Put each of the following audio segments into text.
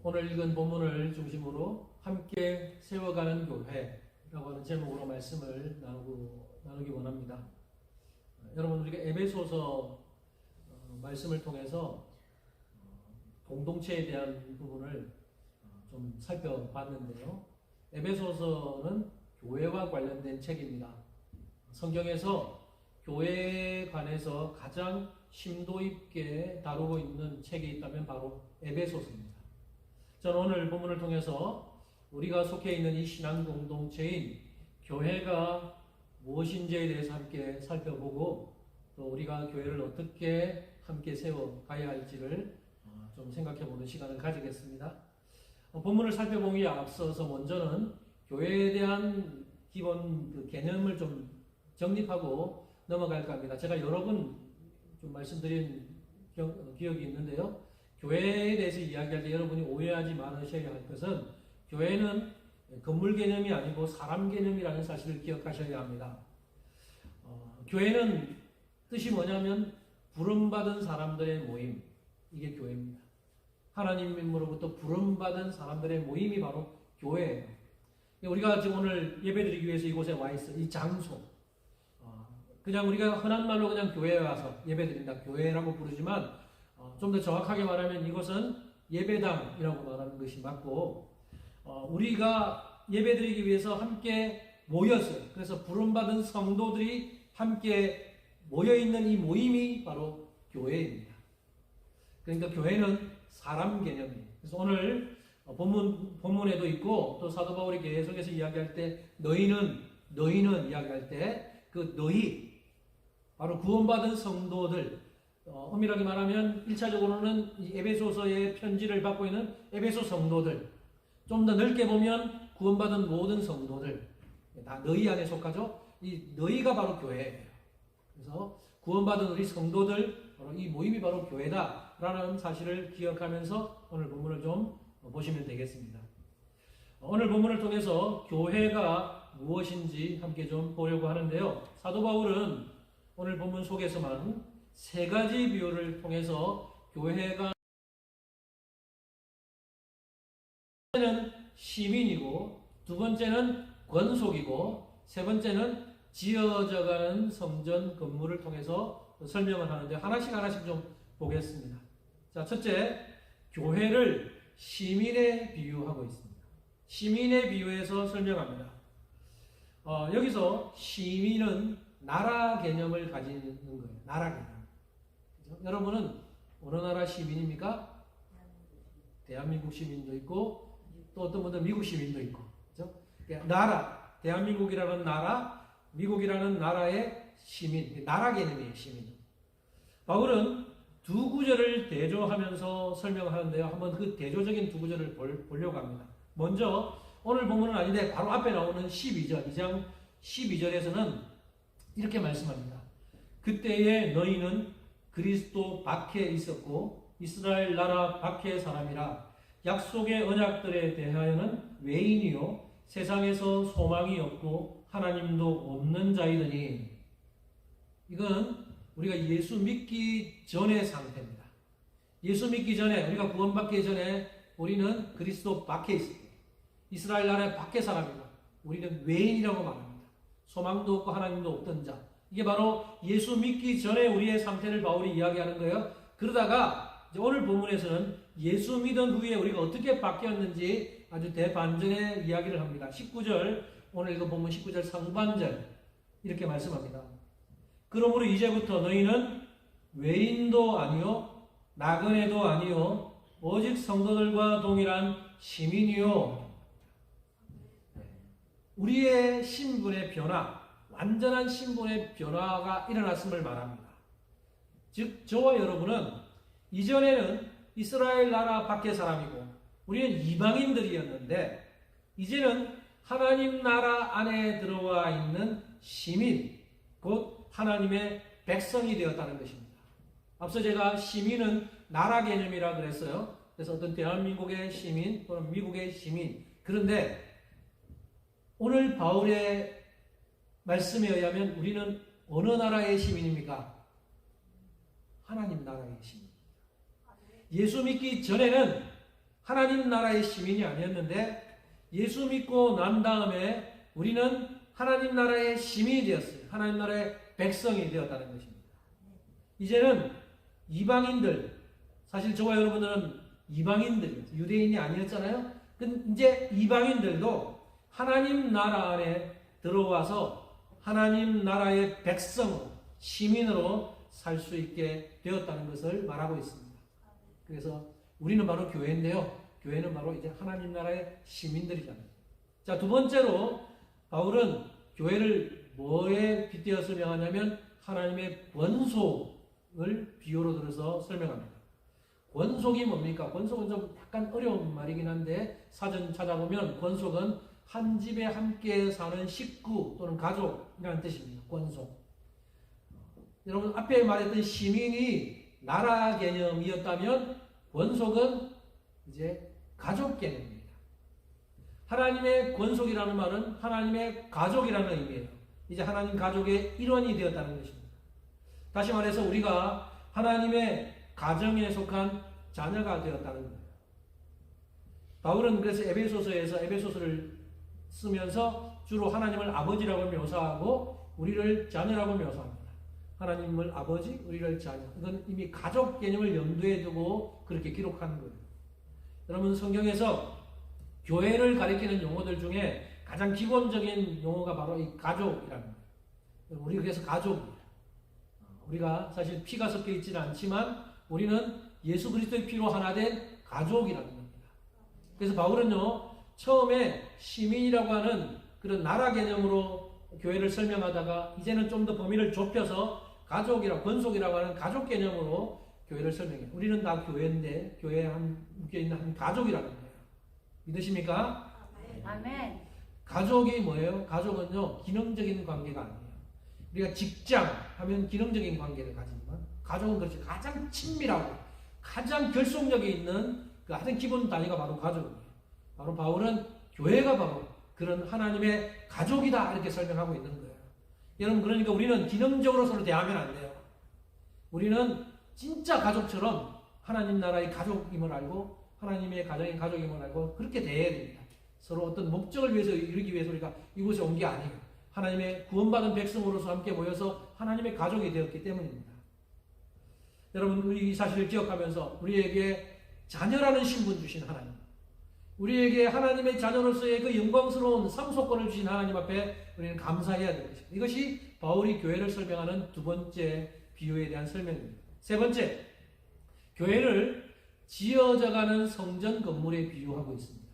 오늘 읽은 본문을 중심으로 함께 세워가는 교회라고 하는 제목으로 말씀을 나누기 원합니다. 여러분, 우리가 에베소서 말씀을 통해서 공동체에 대한 부분을 좀 살펴봤는데요. 에베소서는 교회와 관련된 책입니다. 성경에서 교회에 관해서 가장 심도 있게 다루고 있는 책이 있다면 바로 에베소서입니다. 저는 오늘 본문을 통해서 우리가 속해 있는 이 신앙 공동체인 교회가 무엇인지에 대해서 함께 살펴보고 또 우리가 교회를 어떻게 함께 세워가야 할지를 좀 생각해보는 시간을 가지겠습니다. 본문을 살펴보기에 앞서서 먼저는 교회에 대한 기본 개념을 좀 정립하고 넘어갈까 합니다. 제가 여러 번 좀 말씀드린 기억이 있는데요. 교회에 대해서 이야기할 때 여러분이 오해하지 말으셔야 할 것은 교회는 건물 개념이 아니고 사람 개념이라는 사실을 기억하셔야 합니다. 교회는 뜻이 뭐냐면 부름받은 사람들의 모임, 이게 교회입니다. 하나님으로부터 부름받은 사람들의 모임이 바로 교회예요. 우리가 지금 오늘 예배드리기 위해서 이곳에 와 있어. 이 장소. 그냥 우리가 흔한 말로 그냥 교회에 와서 예배드린다. 교회라고 부르지만 좀 더 정확하게 말하면 이것은 예배당이라고 말하는 것이 맞고 우리가 예배드리기 위해서 함께 모였어요. 그래서 부름받은 성도들이 함께 모여있는 이 모임이 바로 교회입니다. 그러니까 교회는 사람 개념이에요. 그래서 오늘 본문에도 있고 또 사도 바울이 계속해서 이야기할 때 너희는 이야기할 때 그 너희 바로 구원받은 성도들, 엄밀하게 말하면 1차적으로는 에베소서의 편지를 받고 있는 에베소 성도들, 좀 더 넓게 보면 구원받은 모든 성도들, 다 너희 안에 속하죠. 이 너희가 바로 교회예요. 그래서 구원받은 우리 성도들, 바로 이 모임이 바로 교회다라는 사실을 기억하면서 오늘 본문을 좀 보시면 되겠습니다. 오늘 본문을 통해서 교회가 무엇인지 함께 좀 보려고 하는데요. 사도 바울은 오늘 본문 속에서만 세 가지 비유를 통해서 교회가 첫째는 시민이고 두 번째는 권속이고 세 번째는 지어져가는 성전 건물을 통해서 설명을 하는데 하나씩 좀 보겠습니다. 자, 첫째, 교회를 시민에 비유하고 있습니다. 시민에 비유해서 설명합니다. 여기서 시민은 나라 개념을 가지는 거예요. 나라 개념. 그렇죠? 여러분은 어느 나라 시민입니까? 대한민국 시민도 있고 또 어떤 분들은 미국 시민도 있고. 그렇죠? 나라, 대한민국이라는 나라, 미국이라는 나라의 시민, 나라 개념이에요. 시민. 바울은 두 구절을 대조하면서 설명하는데요. 한번 그 대조적인 두 구절을 보려고 합니다. 먼저 오늘 본문은 아닌데 바로 앞에 나오는 12절, 2장 12절에서는 이렇게 말씀합니다. 그때에 너희는 그리스도 밖에 있었고 이스라엘 나라 밖의 사람이라 약속의 언약들에 대하여는 외인이요 세상에서 소망이 없고 하나님도 없는 자이더니 이건 우리가 예수 믿기 전의 상태입니다. 예수 믿기 전에 우리가 구원받기 전에 우리는 그리스도 밖에 있습니다. 이스라엘 나라의 밖의 사람이고 우리는 외인이라고 말합니다. 소망도 없고 하나님도 없던 자. 이게 바로 예수 믿기 전에 우리의 상태를 바울이 이야기하는 거예요. 그러다가 이제 오늘 본문에서는 예수 믿은 후에 우리가 어떻게 바뀌었는지 아주 대반전의 이야기를 합니다. 19절, 오늘 이거 본문 19절 상반절 이렇게 말씀합니다. 그러므로 이제부터 너희는 외인도 아니요 나그네도 아니요 오직 성도들과 동일한 시민이요. 우리의 신분의 변화, 완전한 신분의 변화가 일어났음을 말합니다. 즉 저와 여러분은 이전에는 이스라엘 나라 밖의 사람이고 우리는 이방인들이었는데 이제는 하나님 나라 안에 들어와 있는 시민, 곧 하나님의 백성이 되었다는 것입니다. 앞서 제가 시민은 나라 개념이라 그랬어요. 그래서 어떤 대한민국의 시민 또는 미국의 시민. 그런데 오늘 바울의 말씀에 의하면 우리는 어느 나라의 시민입니까? 하나님 나라의 시민입니다. 예수 믿기 전에는 하나님 나라의 시민이 아니었는데 예수 믿고 난 다음에 우리는 하나님 나라의 시민이 되었어요. 하나님 나라의 백성이 되었다는 것입니다. 이제는 이방인들, 사실 저와 여러분들은 이방인들, 유대인이 아니었잖아요. 이제 이방인들도 하나님 나라 안에 들어와서 하나님 나라의 백성, 시민으로 살 수 있게 되었다는 것을 말하고 있습니다. 그래서 우리는 바로 교회인데요. 교회는 바로 이제 하나님 나라의 시민들이잖아요. 자, 두 번째로 바울은 교회를 뭐에 빗대어 설명하냐면 하나님의 권속을 비유로 들어서 설명합니다. 권속이 뭡니까? 권속은 좀 약간 어려운 말이긴 한데 사전 찾아보면 권속은 한 집에 함께 사는 식구 또는 가족이라는 뜻입니다. 권속. 여러분 앞에 말했던 시민이 나라 개념이었다면 권속은 이제 가족 개념입니다. 하나님의 권속이라는 말은 하나님의 가족이라는 의미예요. 이제 하나님 가족의 일원이 되었다는 것입니다. 다시 말해서 우리가 하나님의 가정에 속한 자녀가 되었다는 거예요. 바울은 그래서 에베소서를 쓰면서 주로 하나님을 아버지라고 묘사하고 우리를 자녀라고 묘사합니다. 하나님을 아버지, 우리를 자녀. 이건 이미 가족 개념을 염두에 두고 그렇게 기록하는 거예요. 여러분 성경에서 교회를 가리키는 용어들 중에 가장 기본적인 용어가 바로 이 가족이라는 거예요. 우리가 그래서 가족입니다. 우리가 사실 피가 섞여 있지는 않지만 우리는 예수 그리스도의 피로 하나 된 가족이라는 겁니다. 그래서 바울은요, 처음에 시민이라고 하는 그런 나라 개념으로 교회를 설명하다가 이제는 좀 더 범위를 좁혀서 권속이라고 하는 가족 개념으로 교회를 설명해요. 우리는 다 교회인데 교회에 묶여있는 한 가족이라는 거예요. 믿으십니까? 아멘. 가족이 뭐예요? 가족은요, 기능적인 관계가 아니에요. 우리가 직장 하면 기능적인 관계를 가지지만 가족은 그렇지 가장 친밀하고 가장 결속력이 있는 그 가장 기본 단위가 바로 가족이에요. 바로 바울은 교회가 바로 그런 하나님의 가족이다 이렇게 설명하고 있는 거예요. 여러분 그러니까 우리는 기능적으로 서로 대하면 안 돼요. 우리는 진짜 가족처럼 하나님 나라의 가족임을 알고 하나님의 가정의 가족임을 알고 그렇게 대해야 됩니다. 서로 어떤 목적을 위해서 이루기 위해서 우리가 이곳에 온 게 아니에요. 하나님의 구원받은 백성으로서 함께 모여서 하나님의 가족이 되었기 때문입니다. 여러분 우리 이 사실을 기억하면서 우리에게 자녀라는 신분 주신 하나님, 우리에게 하나님의 자녀로서의 그 영광스러운 상속권을 주신 하나님 앞에 우리는 감사해야 될 것입니다. 이것이 바울이 교회를 설명하는 두 번째 비유에 대한 설명입니다. 세 번째, 교회를 지어져가는 성전 건물에 비유하고 있습니다.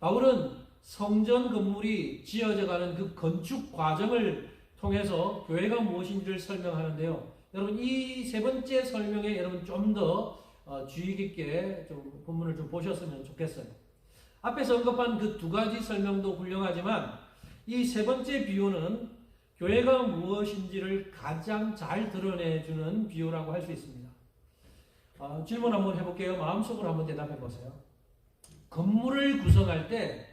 바울은 성전 건물이 지어져가는 그 건축 과정을 통해서 교회가 무엇인지를 설명하는데요. 여러분 이 세 번째 설명에 여러분 좀 더 주의 깊게 좀 본문을 좀 보셨으면 좋겠어요. 앞에서 언급한 그 두 가지 설명도 훌륭하지만 이 세 번째 비유는 교회가 무엇인지를 가장 잘 드러내주는 비유라고 할 수 있습니다. 질문 한번 해볼게요. 마음속으로 한번 대답해 보세요. 건물을 구성할 때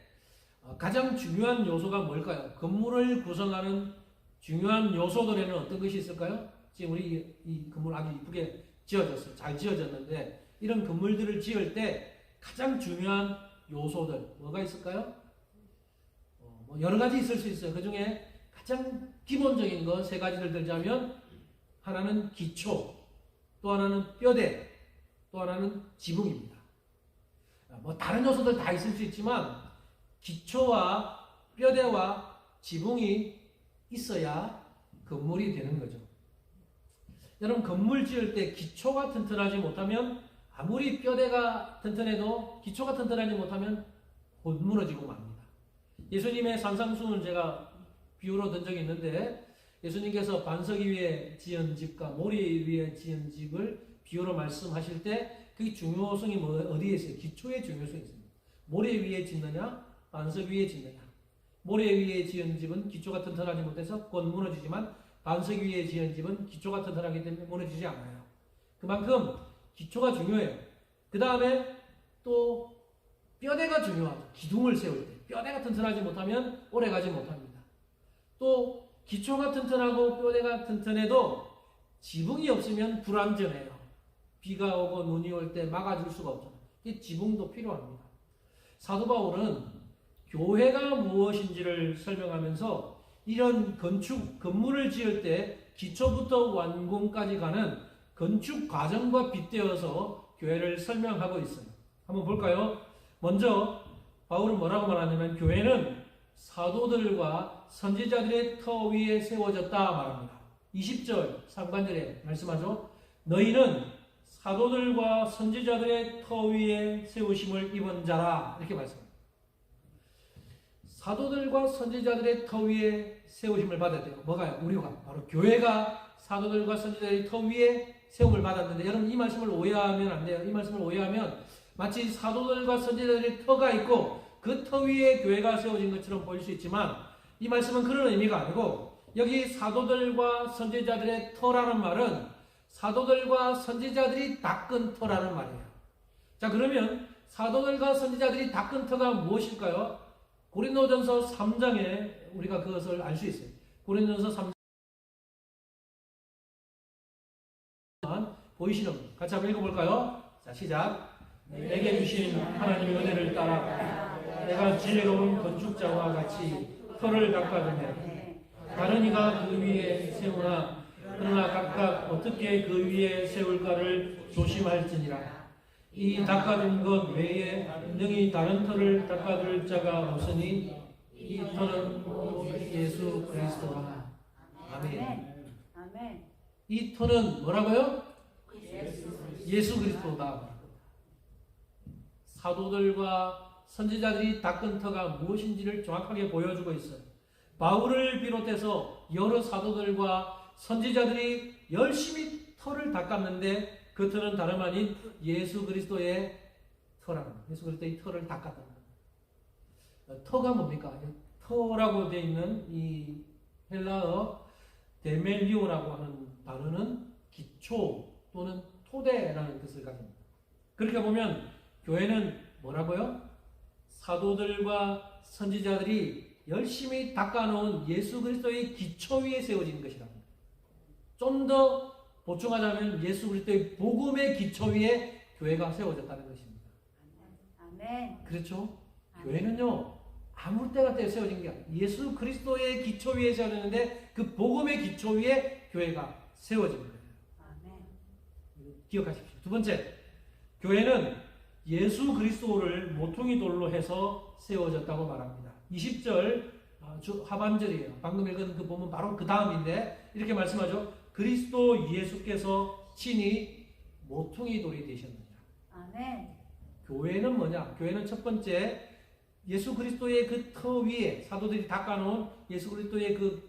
가장 중요한 요소가 뭘까요? 건물을 구성하는 중요한 요소들에는 어떤 것이 있을까요? 지금 우리 이 건물 아주 이쁘게 지어졌어요. 잘 지어졌는데 이런 건물들을 지을 때 가장 중요한 요소들 뭐가 있을까요? 뭐 여러 가지 있을 수 있어요. 그 중에 가장 기본적인 거 세 가지를 들자면 하나는 기초, 또 하나는 뼈대, 또 하나는 지붕입니다. 뭐 다른 요소들 다 있을 수 있지만 기초와 뼈대와 지붕이 있어야 건물이 되는 거죠. 여러분 건물 지을 때 기초가 튼튼하지 못하면 아무리 뼈대가 튼튼해도 기초가 튼튼하지 못하면 곧 무너지고 맙니다. 예수님의 산상수훈을 제가 비유로 든 적이 있는데 예수님께서 반석 위에 지은 집과 모래 위에 지은 집을 비유로 말씀하실 때 그 중요성이 어디에 있어요? 기초의 중요성이 있습니다. 모래 위에 짓느냐 반석 위에 짓느냐. 모래 위에 지은 집은 기초가 튼튼하지 못해서 곧 무너지지만 반석 위에 지은 집은 기초가 튼튼하기 때문에 무너지지 않아요. 그만큼 기초가 중요해요. 그 다음에 또 뼈대가 중요하죠. 기둥을 세울 때 뼈대가 튼튼하지 못하면 오래가지 못합니다. 또 기초가 튼튼하고 뼈대가 튼튼해도 지붕이 없으면 불안전해요. 비가 오고 눈이 올 때 막아줄 수가 없잖아요. 이 지붕도 필요합니다. 사도 바울은 교회가 무엇인지를 설명하면서 이런 건물을 지을 때 기초부터 완공까지 가는 건축 과정과 빗대어서 교회를 설명하고 있어요. 한번 볼까요? 먼저 바울은 뭐라고 말하냐면 교회는 사도들과 선지자들의 터 위에 세워졌다 말합니다. 20절 상반절에 말씀하죠. 너희는 사도들과 선지자들의 터 위에 세우심을 입은 자라 이렇게 말씀합니다. 사도들과 선지자들의 터 위에 세우심을 받았대요. 뭐가요? 우리가 바로 교회가 사도들과 선지자들의 터 위에 세움을 받았는데 여러분 이 말씀을 오해하면 안 돼요. 이 말씀을 오해하면 마치 사도들과 선지자들의 터가 있고 그 터 위에 교회가 세워진 것처럼 보일 수 있지만 이 말씀은 그런 의미가 아니고 여기 사도들과 선지자들의 터라는 말은 사도들과 선지자들이 닦은 터라는 말이에요. 자, 그러면 사도들과 선지자들이 닦은 터가 무엇일까요? 고린도전서 3장에 우리가 그것을 알 수 있어요. 고린도전서 3장 보이시는 분 같이 한번 읽어볼까요? 자, 시작. 내게 주신 하나님의 은혜를 따라 내가 지혜로운 건축자와 같이 터를 닦아주며 다른 이가 그 위에 세우나 그러나 각각 어떻게 그 위에 세울까를 조심할지니라. 이 닦아준 것 외에 능히 다른 터를 닦아줄 자가 없으니 이 터는 예수 그리스도라. 아멘. 아멘. 이 터는 뭐라고요? 예수 그리스도다. 사도들과 선지자들이 닦은 터가 무엇인지를 정확하게 보여주고 있어요. 바울을 비롯해서 여러 사도들과 선지자들이 열심히 터를 닦았는데 그 터는 다름 아닌 예수 그리스도의 터라는 거예요. 예수 그리스도의 터를 닦았다는 거예요. 터가 뭡니까? 터라고 되어 있는 이 헬라어 데멜리오라고 하는 단어는 기초 또는 토대라는 뜻을 가집니다. 그렇게 보면 교회는 뭐라고요? 사도들과 선지자들이 열심히 닦아놓은 예수 그리스도의 기초 위에 세워진 것이랍니다. 좀 더 보충하자면 예수 그리스도의 복음의 기초 위에 교회가 세워졌다는 것입니다. 아멘. 그렇죠? 교회는요 아무 때나 때 세워진 게 아니에요. 예수 그리스도의 기초 위에 세워졌는데 그 복음의 기초 위에 교회가 세워진 거예요. 아멘. 기억하십시오. 두 번째, 교회는 예수 그리스도를 모퉁이 돌로 해서 세워졌다고 말합니다. 20절 하반절이에요. 방금 읽은 그 보면 바로 그 다음인데 이렇게 말씀하죠. 그리스도 예수께서 친히 모퉁이 돌이 되셨느니라. 아멘. 교회는 뭐냐? 교회는 첫 번째 예수 그리스도의 그 터 위에 사도들이 닦아놓은 예수 그리스도의 그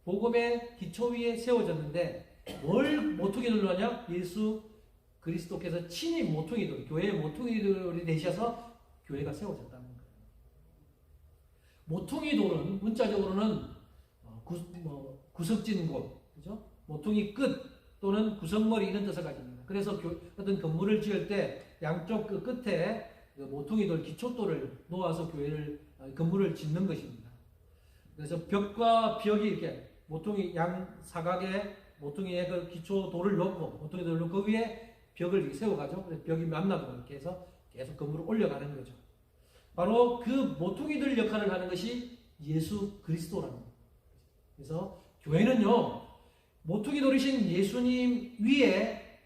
복음의 기초 위에 세워졌는데 뭘 모퉁이 돌로 하냐? 예수 그리스도께서 친히 모퉁이 돌, 교회의 모퉁이 돌이 되셔서 교회가 세워졌다는 거예요. 모퉁이 돌은 문자적으로는 구석진 곳, 그죠? 모퉁이 끝 또는 구석머리 이런 뜻을 가집니다. 그래서 어떤 건물을 지을 때 양쪽 그 끝에 모퉁이 돌, 기초돌을 놓아서 건물을 짓는 것입니다. 그래서 벽과 벽이 이렇게 모퉁이 양 사각에 모퉁이에 그 기초돌을 놓고 모퉁이 돌을 놓고 그 위에 벽을 이렇게 세워가죠. 그래서 벽이 만나고 이렇게 해서 계속 건물을 올려가는 거죠. 바로 그 모퉁이들 역할을 하는 것이 예수 그리스도라는 거예요. 그래서 교회는요, 모퉁이 돌이신 예수님 위에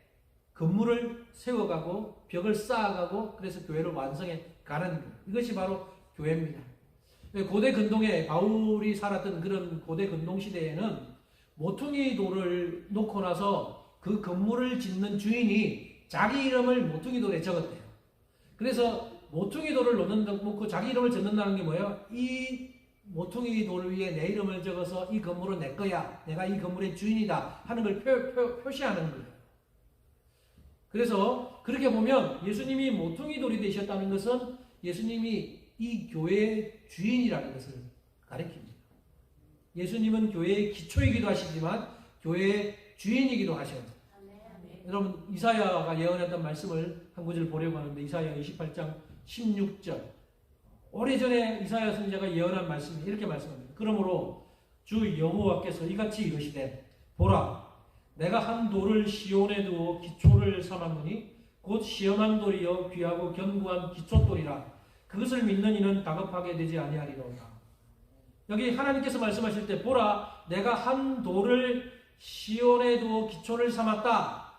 건물을 세워가고 벽을 쌓아가고 그래서 교회를 완성해 가는 거예요. 이것이 바로 교회입니다. 고대 근동에 바울이 살았던 그런 고대 근동 시대에는 모퉁이 돌을 놓고 나서 그 건물을 짓는 주인이 자기 이름을 모퉁이 돌에 적었대요. 그래서 모퉁이 돌을 놓고 자기 이름을 적는다는 게 뭐예요? 이 모퉁이 돌 위에 내 이름을 적어서 이 건물은 내 거야. 내가 이 건물의 주인이다 하는 걸 표시하는 거예요. 그래서 그렇게 보면 예수님이 모퉁이 돌이 되셨다는 것은 예수님이 이 교회의 주인이라는 것을 가리킵니다. 예수님은 교회의 기초이기도 하시지만 교회의 주인이기도 하셔요. 여러분 이사야가 예언했던 말씀을 한 구절 보려고 하는데 이사야 28장 16절 오래전에 이사야 선지자가 예언한 말씀이 이렇게 말씀합니다. 그러므로 주 여호와께서 이같이 이르시되 보라 내가 한 돌을 시온에 두어 기초를 삼았느니 곧 시험한 돌이요 귀하고 견고한 기초돌이라. 그것을 믿는 이는 다급하게 되지 아니하리로다. 여기 하나님께서 말씀하실 때 보라 내가 한 돌을 시온에 두어 기초를 삼았다.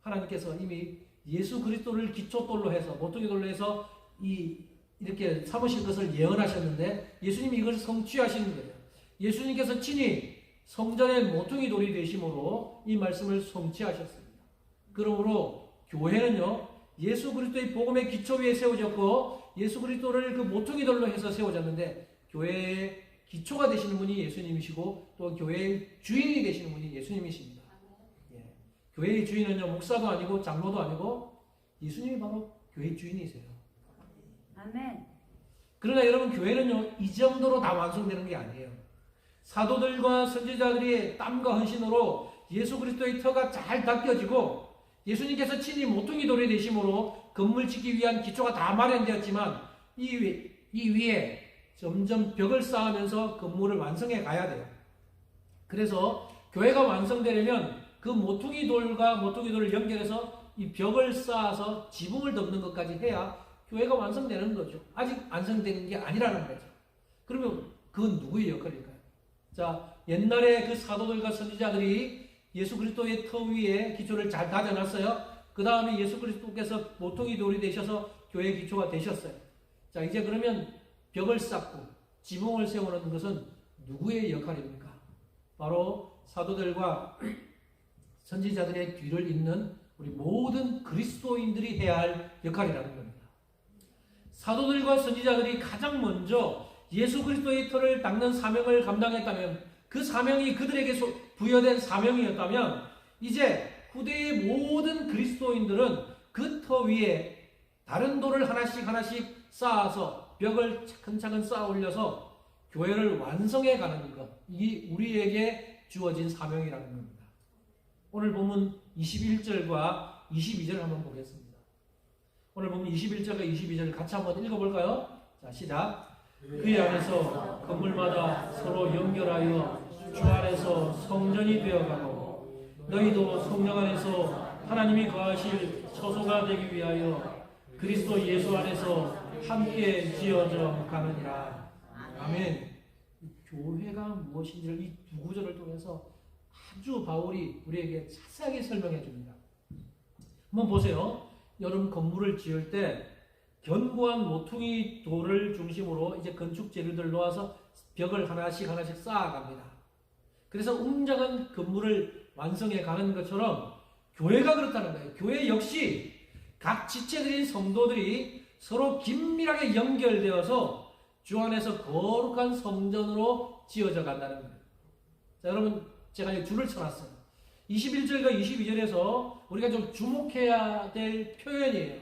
하나님께서 이미 예수 그리스도를 기초돌로 해서 모퉁이 돌로 해서 이렇게 삼으신 것을 예언하셨는데 예수님이 이것을 성취하시는 거예요. 예수님께서 친히 성전의 모퉁이 돌이 되심으로 이 말씀을 성취하셨습니다. 그러므로 교회는요 예수 그리스도의 복음의 기초 위에 세워졌고 예수 그리스도를 그 모퉁이 돌로 해서 세워졌는데 교회의 기초가 되시는 분이 예수님이시고 또 교회의 주인이 되시는 분이 예수님이십니다. 예. 교회의 주인은요 목사도 아니고 장로도 아니고 예수님이 바로 교회의 주인이세요. 아멘. 그러나 여러분 교회는요 이 정도로 다 완성되는 게 아니에요. 사도들과 선지자들의 땀과 헌신으로 예수 그리스도의 터가 잘 닦여지고 예수님께서 친히 모퉁이 돌이 되심으로 건물 짓기 위한 기초가 다 마련되었지만 이 위에 점점 벽을 쌓으면서 건물을 완성해 가야 돼요. 그래서 교회가 완성되려면 그 모퉁이 돌과 모퉁이 돌을 연결해서 이 벽을 쌓아서 지붕을 덮는 것까지 해야 교회가 완성되는 거죠. 아직 완성되는 게 아니라는 거죠. 그러면 그건 누구의 역할일까요? 자, 옛날에 그 사도들과 선지자들이 예수 그리스도의 터 위에 기초를 잘 다져놨어요. 그 다음에 예수 그리스도께서 모퉁이 돌이 되셔서 교회의 기초가 되셨어요. 자, 이제 그러면 벽을 쌓고 지붕을 세우는 것은 누구의 역할입니까? 바로 사도들과 선지자들의 뒤를 잇는 우리 모든 그리스도인들이 해야 할 역할이라는 겁니다. 사도들과 선지자들이 가장 먼저 예수 그리스도의 터를 닦는 사명을 감당했다면 그 사명이 그들에게 부여된 사명이었다면 이제 후대의 모든 그리스도인들은 그 터 위에 다른 돌을 하나씩 쌓아서 벽을 차근차근 쌓아 올려서 교회를 완성해 가는 것, 이게 우리에게 주어진 사명이라는 겁니다. 오늘 본문 21절과 22절 한번 보겠습니다. 오늘 본문 21절과 22절 같이 한번 읽어볼까요? 자, 시작. 그 안에서 건물마다 서로 연결하여 주 안에서 성전이 되어가고 너희도 성령 안에서 하나님이 거하실 처소가 되기 위하여 그리스도 예수 안에서 함께 지어져 가느니라. 아멘. 교회가 무엇인지를 이 두 구절을 통해서 아주 바울이 우리에게 자세하게 설명해 줍니다. 한번 보세요. 여러분 건물을 지을 때 견고한 모퉁이 돌을 중심으로 이제 건축 재료들을 놓아서 벽을 하나씩 쌓아갑니다. 그래서 웅장한 건물을 완성해 가는 것처럼 교회가 그렇다는 거예요. 교회 역시 각 지체들인 성도들이 서로 긴밀하게 연결되어서 주 안에서 거룩한 성전으로 지어져 간다는 거예요. 자, 여러분 제가 이 줄을 쳐놨어요. 21절과 22절에서 우리가 좀 주목해야 될 표현이에요.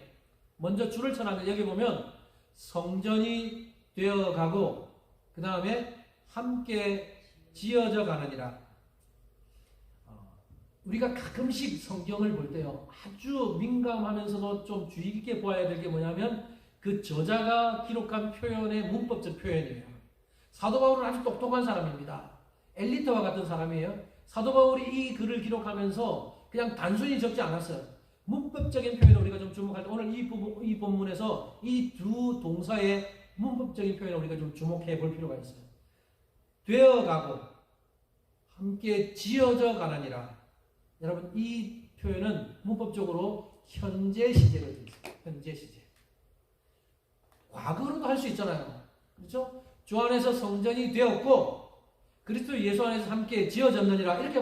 먼저 줄을 쳐놨는데 여기 보면 성전이 되어가고 그 다음에 함께 지어져 가느니라. 우리가 가끔씩 성경을 볼 때요 아주 민감하면서도 좀 주의 깊게 보아야 될 게 뭐냐면 그 저자가 기록한 표현의 문법적 표현이에요. 사도 바울은 아주 똑똑한 사람입니다. 엘리트와 같은 사람이에요. 사도 바울이 이 글을 기록하면서 그냥 단순히 적지 않았어요. 문법적인 표현을 우리가 좀 주목할 때 오늘 이 본문에서 이 두 동사의 문법적인 표현을 우리가 좀 주목해 볼 필요가 있어요. 되어가고 함께 지어져 가느니라. 여러분 이 표현은 문법적으로 현재 시제로 되어 있어요. 현재 시제. 과거로도 할 수 있잖아요. 그렇죠? 주 안에서 성전이 되었고 그리스도 예수 안에서 함께 지어졌느니라 이렇게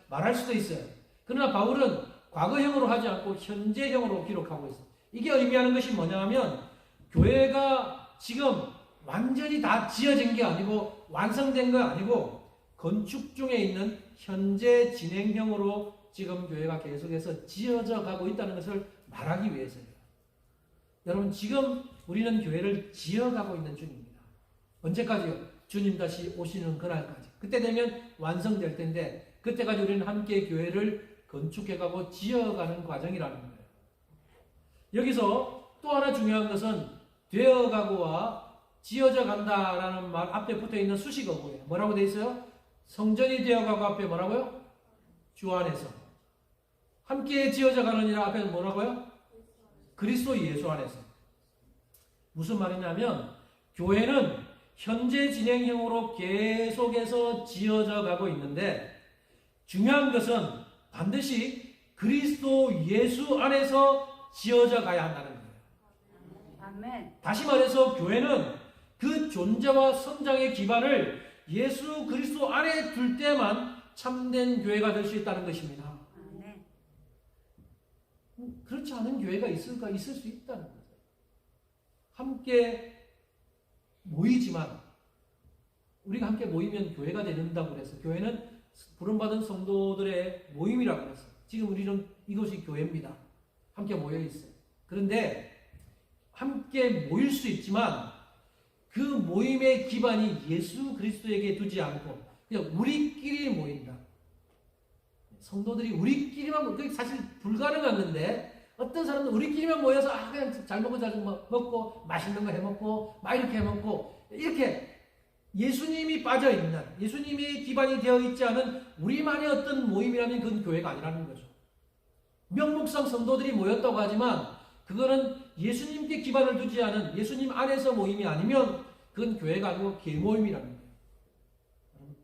말할 수도 있어요. 그러나 바울은 과거형으로 하지 않고 현재형으로 기록하고 있어요. 이게 의미하는 것이 뭐냐 하면 교회가 지금 완전히 다 지어진 게 아니고 완성된 거 아니고 건축 중에 있는 현재 진행형으로 지금 교회가 계속해서 지어져 가고 있다는 것을 말하기 위해서요. 여러분 지금 우리는 교회를 지어가고 있는 중입니다. 언제까지요? 주님 다시 오시는 그날까지. 그때 되면 완성될 텐데 그때까지 우리는 함께 교회를 건축해가고 지어가는 과정이라는 거예요. 여기서 또 하나 중요한 것은 되어가고와 지어져 간다라는 말 앞에 붙어있는 수식어고요. 뭐라고 되어 있어요? 성전이 되어가고 앞에 뭐라고요? 주 안에서. 함께 지어져 가느니라 앞에 뭐라고요? 그리스도 예수 안에서. 무슨 말이냐면 교회는 현재 진행형으로 계속해서 지어져 가고 있는데 중요한 것은 반드시 그리스도 예수 안에서 지어져 가야 한다는 거예요. 아멘. 다시 말해서 교회는 그 존재와 성장의 기반을 예수 그리스도 안에 둘 때만 참된 교회가 될 수 있다는 것입니다. 아멘. 그렇지 않은 교회가 있을까? 있을 수 있다는 거죠. 함께 모이지만 우리가 함께 모이면 교회가 된다고 그래서 교회는 부름받은 성도들의 모임이라고 그랬어요. 지금 우리는 이곳이 교회입니다. 함께 모여 있어요. 그런데 함께 모일 수 있지만 그 모임의 기반이 예수 그리스도에게 두지 않고 그냥 우리끼리 모인다. 성도들이 우리끼리만 그게 사실 불가능한 건데 어떤 사람은 우리끼리만 모여서 그냥 잘 먹고 잘 먹고 맛있는 거 해먹고 막 이렇게 해먹고 이렇게 예수님이 빠져있는 예수님이 기반이 되어 있지 않은 우리만의 어떤 모임이라면 그건 교회가 아니라는 거죠. 명목상 성도들이 모였다고 하지만 그거는 예수님께 기반을 두지 않은 예수님 안에서 모임이 아니면 그건 교회가 아니고 개모임이라는 거예요.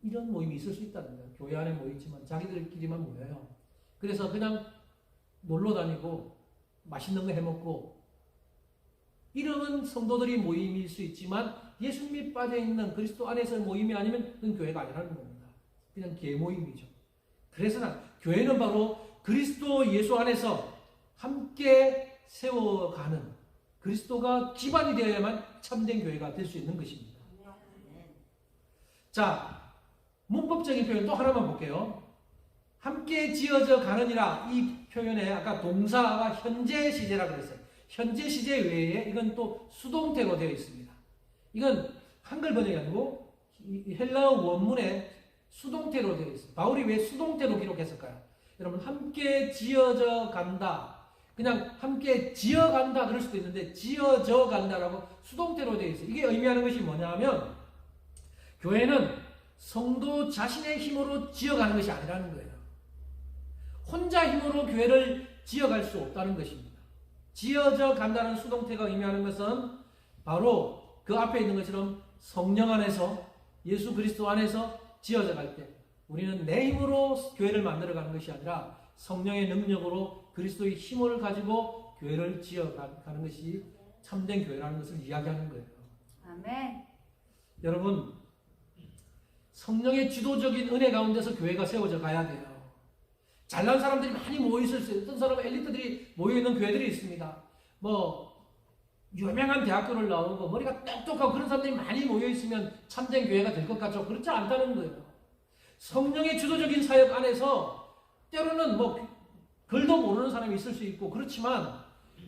이런 모임이 있을 수 있다는 거예요. 교회 안에 모이지만 자기들끼리만 모여요. 그래서 그냥 놀러 다니고 맛있는 거 해먹고 이름은 성도들이 모임일 수 있지만 예수님이 빠져있는 그리스도 안에서 모임이 아니면 그건 교회가 아니라는 겁니다. 그냥 개모임이죠. 그래서 교회는 바로 그리스도 예수 안에서 함께 세워가는 그리스도가 기반이 되어야만 참된 교회가 될 수 있는 것입니다. 자, 문법적인 표현 또 하나만 볼게요. 함께 지어져 가느니라 이 표현에 아까 동사가 현재 시제라고 그랬어요. 현재 시제 외에 이건 또 수동태로 되어 있습니다. 이건 한글 번역이 아니고 헬라어 원문에 수동태로 되어 있어요. 바울이 왜 수동태로 기록했을까요? 여러분 함께 지어져 간다. 그냥 함께 지어간다 그럴 수도 있는데 지어져 간다라고 수동태로 되어 있어요. 이게 의미하는 것이 뭐냐 하면 교회는 성도 자신의 힘으로 지어가는 것이 아니라는 거예요. 혼자 힘으로 교회를 지어갈 수 없다는 것입니다. 지어져 간다는 수동태가 의미하는 것은 바로 그 앞에 있는 것처럼 성령 안에서 예수 그리스도 안에서 지어져 갈 때 우리는 내 힘으로 교회를 만들어가는 것이 아니라 성령의 능력으로 그리스도의 힘을 가지고 교회를 지어가는 것이 참된 교회라는 것을 이야기하는 거예요. 아멘. 여러분 성령의 주도적인 은혜 가운데서 교회가 세워져 가야 돼요. 잘난 사람들이 많이 모여있을 수 있어요. 어떤 사람은 엘리트들이 모여있는 교회들이 있습니다. 유명한 대학교를 나오고 머리가 똑똑하고 그런 사람들이 많이 모여있으면 참된 교회가 될 것 같죠. 그렇지 않다는 거예요. 성령의 주도적인 사역 안에서 때로는 글도 모르는 사람이 있을 수 있고 그렇지만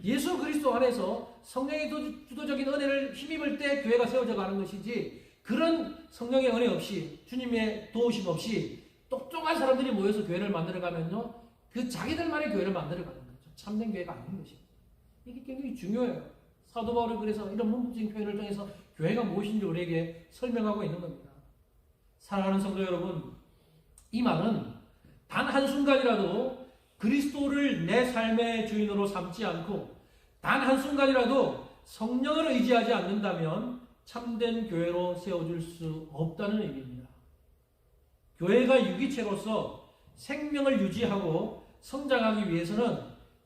예수 그리스도 안에서 성령의 주도적인 은혜를 힘입을 때 교회가 세워져 가는 것이지 그런 성령의 은혜 없이 주님의 도우심 없이 똑똑한 사람들이 모여서 교회를 만들어가면요 그 자기들만의 교회를 만들어가는 거죠. 참된 교회가 아닌 것입니다. 이게 굉장히 중요해요. 사도 바울이 그래서 이런 문법적인 표현을 통해서 교회가 무엇인지 우리에게 설명하고 있는 겁니다. 사랑하는 성도 여러분, 이 말은 단 한순간이라도 그리스도를 내 삶의 주인으로 삼지 않고 단 한순간이라도 성령을 의지하지 않는다면 참된 교회로 세워줄 수 없다는 의미입니다. 교회가 유기체로서 생명을 유지하고 성장하기 위해서는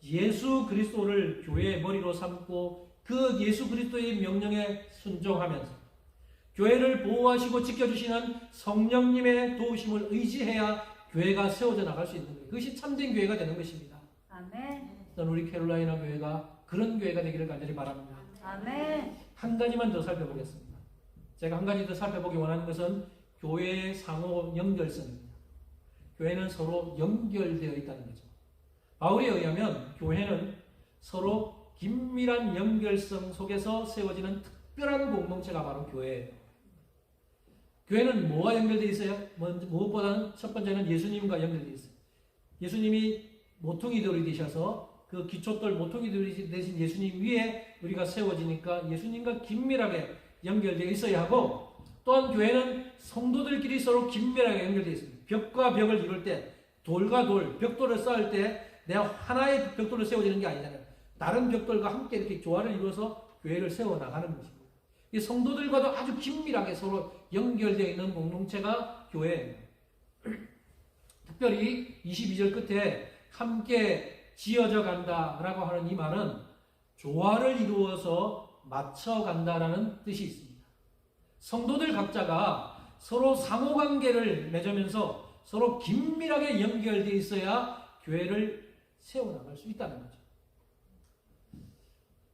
예수 그리스도를 교회의 머리로 삼고 그 예수 그리스도의 명령에 순종하면서 교회를 보호하시고 지켜주시는 성령님의 도우심을 의지해야 교회가 세워져 나갈 수 있는 거예요. 그것이 참된 교회가 되는 것입니다. 아멘. 저는 우리 캐롤라이나 교회가 그런 교회가 되기를 간절히 바랍니다. 아멘. 한 가지만 더 살펴보겠습니다. 제가 한 가지 더 살펴보기 원하는 것은 교회의 상호 연결성입니다. 교회는 서로 연결되어 있다는 거죠. 바울에 의하면 교회는 서로 긴밀한 연결성 속에서 세워지는 특별한 공동체가 바로 교회예요. 교회는 뭐와 연결되어 있어요? 무엇보다는 첫 번째는 예수님과 연결되어 있어요. 예수님이 모퉁이돌이 되셔서 그 기초돌 모퉁이돌이 되신 예수님 위에 우리가 세워지니까 예수님과 긴밀하게 연결되어 있어야 하고 또한 교회는 성도들끼리 서로 긴밀하게 연결되어 있습니다. 벽과 벽을 이룰 때 돌과 돌, 벽돌을 쌓을 때 내가 하나의 벽돌을 세워지는 게 아니잖아요. 다른 벽돌과 함께 이렇게 조화를 이루어서 교회를 세워나가는 것입니다. 이 성도들과도 아주 긴밀하게 서로 연결되어 있는 공동체가 교회예요. 특별히 22절 끝에 함께 지어져 간다라고 하는 이 말은 조화를 이루어서 맞춰간다라는 뜻이 있습니다. 성도들 각자가 서로 상호관계를 맺으면서 서로 긴밀하게 연결되어 있어야 교회를 세워나갈 수 있다는 거죠.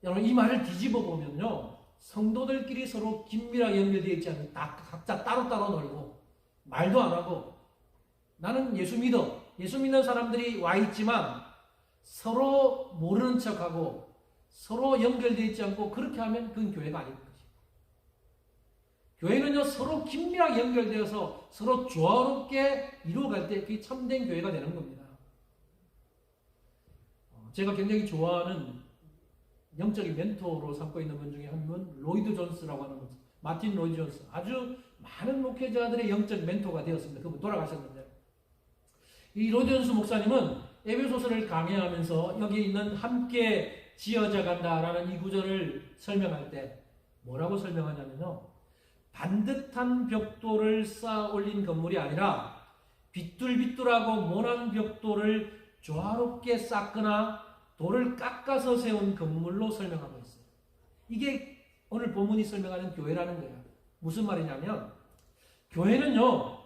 여러분, 이 말을 뒤집어 보면요, 성도들끼리 서로 긴밀하게 연결되어 있지 않으면 다 각자 따로따로 놀고 말도 안 하고 나는 예수 믿어, 예수 믿는 사람들이 와 있지만 서로 모르는 척하고 서로 연결되어 있지 않고 그렇게 하면 그건 교회가 아닌 거죠. 교회는요, 서로 긴밀하게 연결되어서 서로 조화롭게 이루어갈 때 그게 참된 교회가 되는 겁니다. 제가 굉장히 좋아하는 영적인 멘토로 삼고 있는 분 중에 한 분, 로이드 존스라고 하는 분, 마틴 로이드 존스. 아주 많은 목회자들의 영적 멘토가 되었습니다. 그분 돌아가셨는데. 이 로이드 존스 목사님은 에베소서를 강해하면서 여기 있는 함께 지어져 간다라는 이 구절을 설명할 때 뭐라고 설명하냐면요, 반듯한 벽돌을 쌓아 올린 건물이 아니라 비뚤비뚤하고 모난 벽돌을 조화롭게 쌓거나 돌을 깎아서 세운 건물로 설명하고 있어요. 이게 오늘 본문이 설명하는 교회라는 거예요. 무슨 말이냐면 교회는요,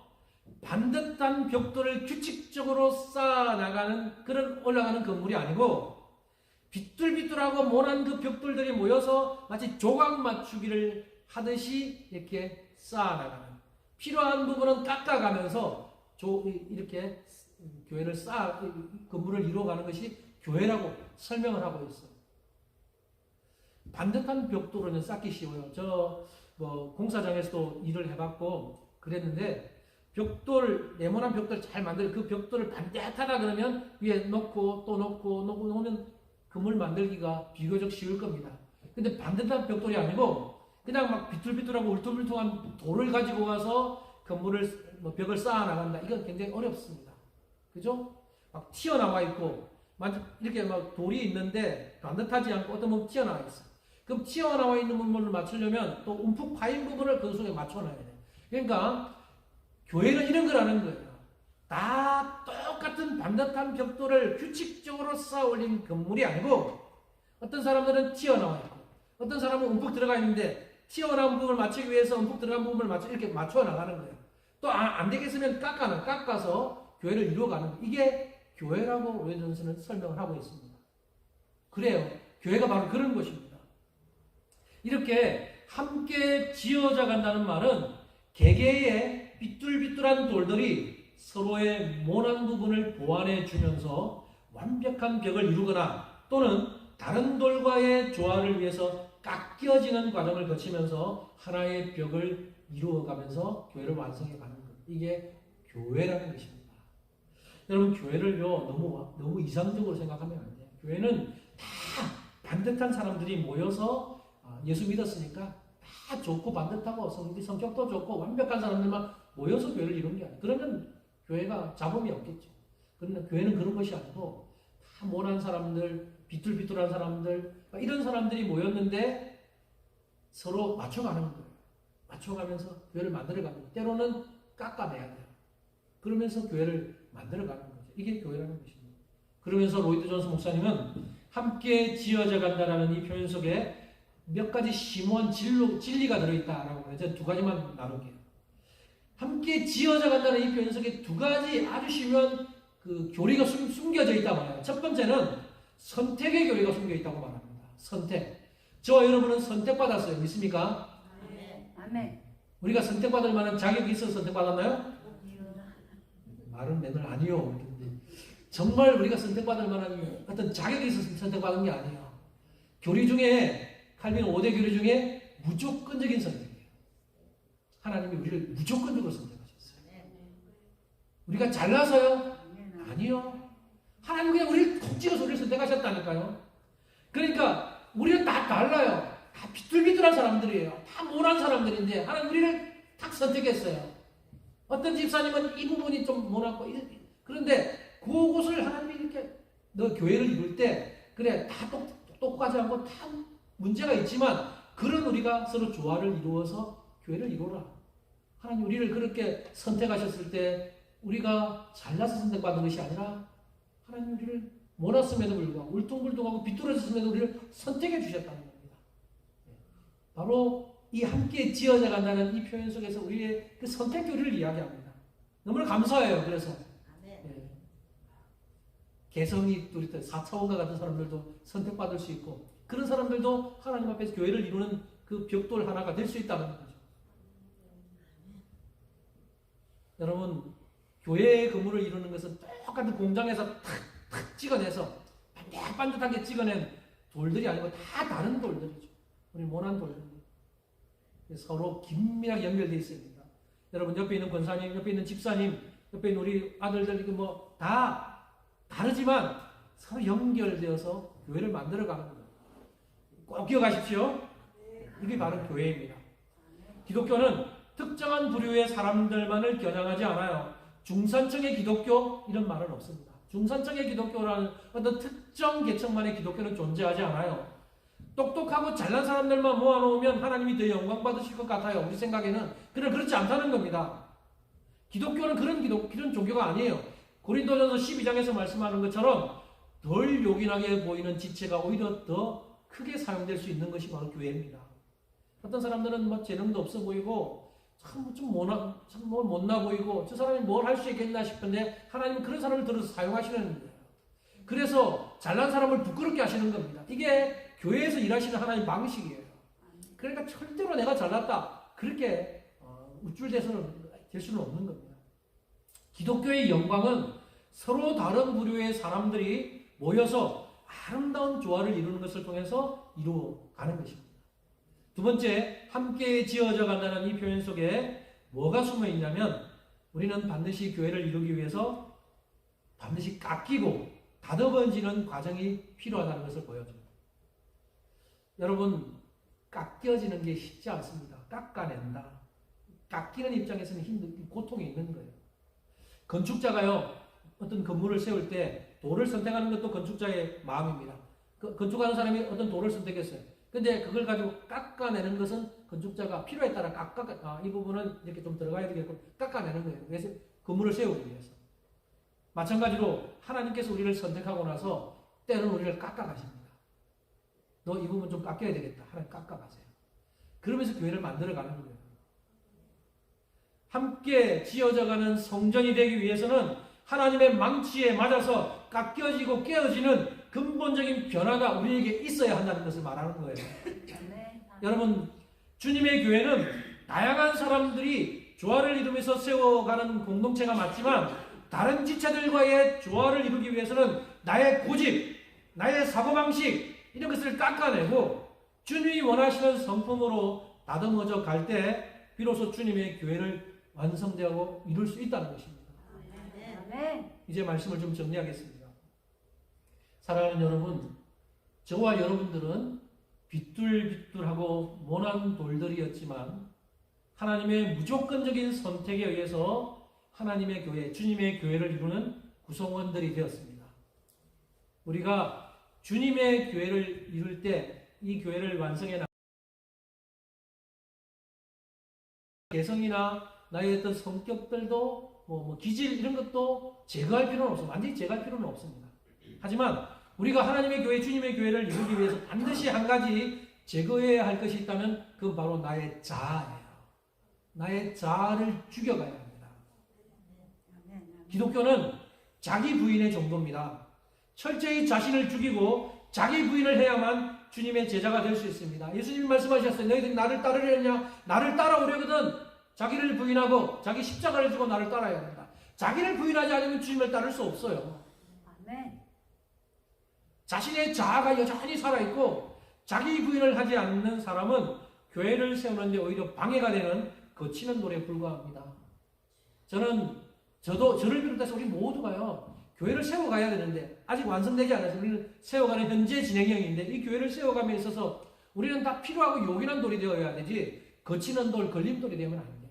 반듯한 벽돌을 규칙적으로 쌓아 나가는 그런 올라가는 건물이 아니고 비뚤비뚤하고 모난 그 벽돌들이 모여서 마치 조각 맞추기를 하듯이 이렇게 쌓아 나가는, 필요한 부분은 깎아가면서 이렇게 교회를 건물을 이루어가는 것이 교회라고 설명을 하고 있어요. 반듯한 벽돌은 쌓기 쉬워요. 공사장에서도 일을 해봤고 그랬는데, 네모난 벽돌 잘 만들, 그 벽돌을 반듯하다 그러면 위에 놓고 또 놓고 놓으면 건물 만들기가 비교적 쉬울 겁니다. 근데 반듯한 벽돌이 아니고 그냥 막 비뚤비뚤하고 울퉁불퉁한 돌을 가지고 와서 벽을 쌓아 나간다. 이건 굉장히 어렵습니다. 그죠? 막 튀어나와 있고, 이렇게 막 돌이 있는데 반듯하지 않고 어떤 부분 튀어나와 있어요. 그럼 튀어나와 있는 부분을 맞추려면 또 움푹 파인 부분을 그 속에 맞춰놔야 돼요. 그러니까 교회는 이런 거라는 거예요. 다 똑같은 반듯한 벽돌을 규칙적으로 쌓아 올린 건물이 아니고 어떤 사람들은 튀어나와 있고 어떤 사람은 움푹 들어가 있는데 튀어나온 부분을 맞추기 위해서 움푹 들어간 부분을 이렇게 맞춰 나가는 거예요. 또 안 되겠으면 깎아서 교회를 이루어가는 거예요. 이게 교회라고 로이드 존스는 설명을 하고 있습니다. 그래요. 교회가 바로 그런 것입니다. 이렇게 함께 지어져 간다는 말은 개개의 비뚤비뚤한 돌들이 서로의 모난 부분을 보완해 주면서 완벽한 벽을 이루거나 또는 다른 돌과의 조화를 위해서 깎여지는 과정을 거치면서 하나의 벽을 이루어가면서 교회를 완성해 가는 것. 이게 교회라는 것입니다. 여러분, 교회를요 너무 이상적으로 생각하면 안 돼요. 교회는 다 반듯한 사람들이 모여서 예수 믿었으니까 다 좋고 반듯하고 성격도 좋고 완벽한 사람들만 모여서 교회를 이루는 게 아니에요. 그러면 교회가 잡음이 없겠죠. 그런데 교회는 그런 것이 아니고 다 모난 사람들, 비뚤비뚤한 사람들, 이런 사람들이 모였는데 서로 맞춰가는 거예요. 맞춰가면서 교회를 만들어가는 거예요. 때로는 깎아내야 돼요. 그러면서 교회를 만들어가는 거죠. 이게 교회라는 것입니다. 그러면서 로이드 존스 목사님은 함께 지어져 간다라는 이 표현 속에 몇 가지 심오한 진리가 들어있다라고 해서 두 가지만 나눌게요. 함께 지어져 간다는 이 표현 속에 두 가지 아주 심오한 그 교리가 숨겨져 있다고 말해요. 첫 번째는 선택의 교리가 숨겨 있다고 말합니다. 선택. 저와 여러분은 선택받았어요. 믿습니까? 아멘. 우리가 선택받을 만한 자격이 있어서 선택받았나요? 말은 맨날 아니요. 정말 우리가 선택받을 만한 어떤 자격이 있어서 선택받은 게 아니에요. 교리 중에 칼빈 5대 교리 중에 무조건적인 선택이에요. 하나님이 우리를 무조건적으로 선택하셨어요. 우리가 잘나서요? 아니요. 하나님 그냥 우리를 콕 찍어서 우리를 선택하셨다니까요. 그러니까 우리는 다 달라요. 다 비뚤비뚤한 사람들이에요. 다 모난 사람들인데 하나님 우리를 딱 선택했어요. 어떤 집사님은 이 부분이 좀 모났고 그런데 그것을 하나님이 이렇게 너 교회를 이룰 때 그래 다 똑똑하지 않고 다 문제가 있지만 그런 우리가 서로 조화를 이루어서 교회를 이루라. 하나님 우리를 그렇게 선택하셨을 때 우리가 잘나서 선택받은 것이 아니라 하나님 우리를 몰았음에도 불구하고 울퉁불퉁하고 비뚤어졌음에도 우리를 선택해 주셨다는 겁니다. 바로 이 함께 지어져 간다는 이 표현 속에서 우리의 그 선택 교리를 이야기합니다. 너무나 감사해요. 그래서 개성이 뚜렷한 4차원과 같은 사람들도 선택받을 수 있고 그런 사람들도 하나님 앞에서 교회를 이루는 그 벽돌 하나가 될 수 있다는 거죠. 여러분 교회의 건물을 이루는 것은 똑같은 공장에서 탁 찍어내서 반듯반듯하게 찍어낸 돌들이 아니고 다 다른 돌들이죠. 우리 모난 돌들. 서로 긴밀하게 연결되어 있습니다. 여러분 옆에 있는 권사님, 옆에 있는 집사님, 옆에 있는 우리 아들들 이거 뭐 다 다르지만 서로 연결되어서 교회를 만들어가는 거예요. 꼭 기억하십시오. 이게 바로 교회입니다. 기독교는 특정한 부류의 사람들만을 겨냥하지 않아요. 중산층의 기독교 이런 말은 없습니다. 중산층의 기독교라는 어떤 특정 계층만의 기독교는 존재하지 않아요. 똑똑하고 잘난 사람들만 모아놓으면 하나님이 더 영광 받으실 것 같아요. 우리 생각에는. 그러나 그렇지 않다는 겁니다. 기독교는 그런 종교가 아니에요. 고린도전서 12장에서 말씀하는 것처럼 덜 요긴하게 보이는 지체가 오히려 더 크게 사용될 수 있는 것이 바로 교회입니다. 어떤 사람들은 뭐 재능도 없어 보이고 좀 못나 보이고 저 사람이 뭘 할 수 있겠나 싶은데 하나님은 그런 사람을 들어서 사용하시는 거예요. 그래서 잘난 사람을 부끄럽게 하시는 겁니다. 이게 교회에서 일하시는 하나님 방식이에요. 그러니까 절대로 내가 잘났다 그렇게 우쭐대서는 될 수는 없는 겁니다. 기독교의 영광은 서로 다른 부류의 사람들이 모여서 아름다운 조화를 이루는 것을 통해서 이루어가는 것입니다. 두 번째, 함께 지어져 간다는 이 표현 속에 뭐가 숨어 있냐면 우리는 반드시 교회를 이루기 위해서 반드시 깎이고 다듬어지는 과정이 필요하다는 것을 보여줍니다. 여러분, 깎여지는 게 쉽지 않습니다. 깎아낸다. 깎이는 입장에서는 고통이 있는 거예요. 건축자가요, 어떤 건물을 세울 때 돌을 선택하는 것도 건축자의 마음입니다. 건축하는 사람이 어떤 돌을 선택했어요. 근데 그걸 가지고 깎아내는 것은 건축자가 필요에 따라 이 부분은 이렇게 좀 들어가야 되겠고 깎아내는 거예요. 그래서 건물을 세우기 위해서. 마찬가지로 하나님께서 우리를 선택하고 나서 때로는 우리를 깎아가십니다. 너 이 부분 좀 깎여야 되겠다. 하나님 깎아가세요. 그러면서 교회를 만들어가는 거예요. 함께 지어져가는 성전이 되기 위해서는 하나님의 망치에 맞아서 깎여지고 깨어지는 근본적인 변화가 우리에게 있어야 한다는 것을 말하는 거예요. 여러분, 주님의 교회는 다양한 사람들이 조화를 이루면서 세워가는 공동체가 맞지만 다른 지체들과의 조화를 이루기 위해서는 나의 고집, 나의 사고방식 이런 것을 깎아내고 주님이 원하시는 성품으로 다듬어져 갈 때 비로소 주님의 교회를 완성되고 이룰 수 있다는 것입니다. 이제 말씀을 좀 정리하겠습니다. 사랑하는 여러분, 저와 여러분들은 비뚤비뚤하고 모난 돌들이었지만 하나님의 무조건적인 선택에 의해서 하나님의 교회, 주님의 교회를 이루는 구성원들이 되었습니다. 우리가 주님의 교회를 이룰 때 이 교회를 완성해 개성이나 나의 어떤 성격들도 기질 이런 것도 제거할 필요는 없습니다. 완전히 제거할 필요는 없습니다. 하지만 우리가 하나님의 교회, 주님의 교회를 이루기 위해서 반드시 한 가지 제거해야 할 것이 있다면 그건 바로 나의 자아예요. 나의 자아를 죽여가야 합니다. 기독교는 자기 부인의 정도입니다. 철저히 자신을 죽이고 자기 부인을 해야만 주님의 제자가 될 수 있습니다. 예수님이 말씀하셨어요. 너희들이 나를 따르려냐? 나를 따라오려거든 자기를 부인하고 자기 십자가를 지고 나를 따라야 된다. 자기를 부인하지 않으면 주님을 따를 수 없어요. 아멘. 자신의 자아가 여전히 살아있고 자기 부인을 하지 않는 사람은 교회를 세우는데 오히려 방해가 되는 거치는 돌에 불과합니다. 저를 비롯해서 우리 모두가요, 교회를 세워가야 되는데 아직 완성되지 않아서 우리는 세워가는 현재 진행형인데 이 교회를 세워감에 있어서 우리는 다 필요하고 요긴한 돌이 되어야 되지 거치는 돌, 걸림돌이 되면 안 돼요.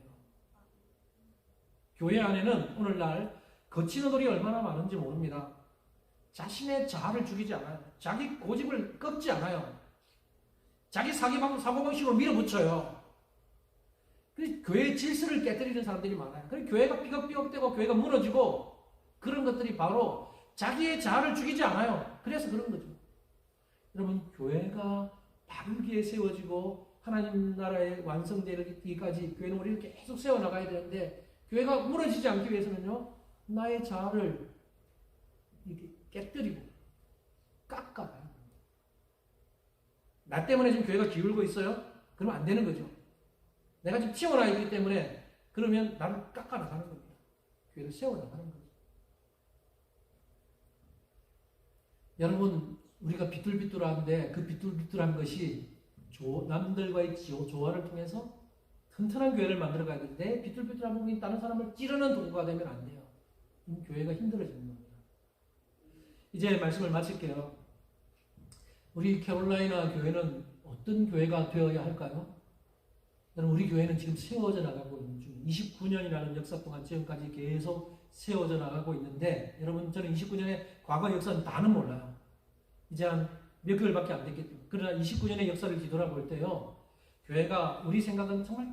교회 안에는 오늘날 거치는 돌이 얼마나 많은지 모릅니다. 자신의 자아를 죽이지 않아요. 자기 고집을 꺾지 않아요. 자기 사고방식으로 밀어붙여요. 그래서 교회의 질서를 깨뜨리는 사람들이 많아요. 그래서 교회가 삐걱삐걱대고 교회가 무너지고 그런 것들이 바로 자기의 자아를 죽이지 않아요. 그래서 그런 거죠. 여러분, 교회가 바르게 세워지고 하나님 나라의 완성되기까지 교회는 우리를 계속 세워나가야 되는데, 교회가 무너지지 않기 위해서는요, 나의 자아를 이렇게 깨뜨리고 깎아요. 나 때문에 지금 교회가 기울고 있어요? 그러면 안 되는 거죠. 내가 지금 튀어나와 있기 때문에 그러면 나를 깎아 나가는 겁니다. 교회를 세워나가는 거죠. 여러분, 우리가 비뚤비뚤한데 그 비뚤비뚤한 것이 남들과의 조화를 통해서 튼튼한 교회를 만들어 가야 되는데, 비뚤비뚤한 부분이 다른 사람을 찌르는 도구가 되면 안 돼요. 교회가 힘들어지는 겁니다. 이제 말씀을 마칠게요. 우리 캐롤라이나 교회는 어떤 교회가 되어야 할까요? 여러분, 우리 교회는 지금 세워져 나가고 있는 중, 29년이라는 역사 동안 지금까지 계속 세워져 나가고 있는데, 여러분, 저는 29년의 과거 역사는 다는 몰라요. 이제 한 몇 개월밖에 안 됐기 때문에. 그러나 29년의 역사를 뒤돌아볼 때요, 교회가, 우리 생각은 정말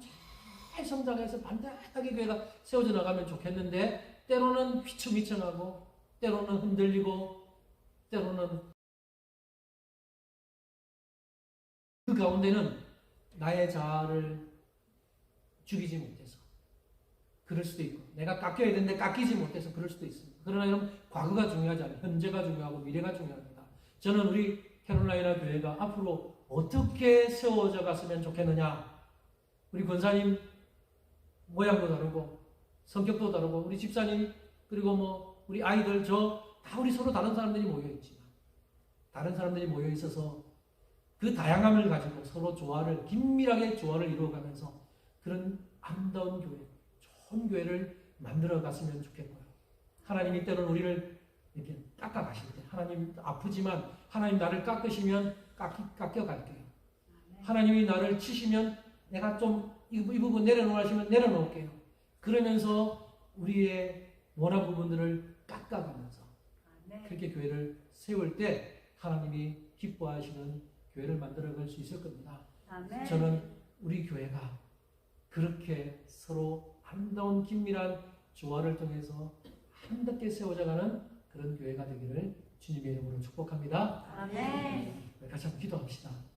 잘 성장해서 반듯하게 교회가 세워져 나가면 좋겠는데, 때로는 휘청휘청하고, 때로는 흔들리고, 때로는 그 가운데는 나의 자아를 죽이지 못해서 그럴 수도 있고, 내가 깎여야 되는데 깎이지 못해서 그럴 수도 있습니다. 그러나 여러분, 과거가 중요하지 않아요. 현재가 중요하고 미래가 중요합니다. 저는 우리 캐롤라이나 교회가 앞으로 어떻게 세워져 갔으면 좋겠느냐. 우리 권사님 모양도 다르고 성격도 다르고, 우리 집사님, 그리고 뭐 우리 아이들, 다 우리 서로 다른 사람들이 모여 있지만, 다른 사람들이 모여 있어서 그 다양함을 가지고 서로 조화를, 긴밀하게 조화를 이루어가면서 그런 아름다운 교회, 좋은 교회를 만들어 갔으면 좋겠고요. 하나님이 때로는 우리를 이렇게 깎아 가실 때, 하나님 아프지만 하나님 나를 깎으시면 깎여 갈게요. 하나님이 나를 치시면 내가 좀 이 부분 내려놓으시면 내려놓을게요. 그러면서 우리의 원한 부분들을 깎아가면서 그렇게 교회를 세울 때 하나님이 기뻐하시는 교회를 만들어갈 수 있을 겁니다. 아멘. 저는 우리 교회가 그렇게 서로 아름다운 긴밀한 조화를 통해서 아름답게 세워져가는 그런 교회가 되기를 주님의 이름으로 축복합니다. 아멘. 같이 한번 기도합시다.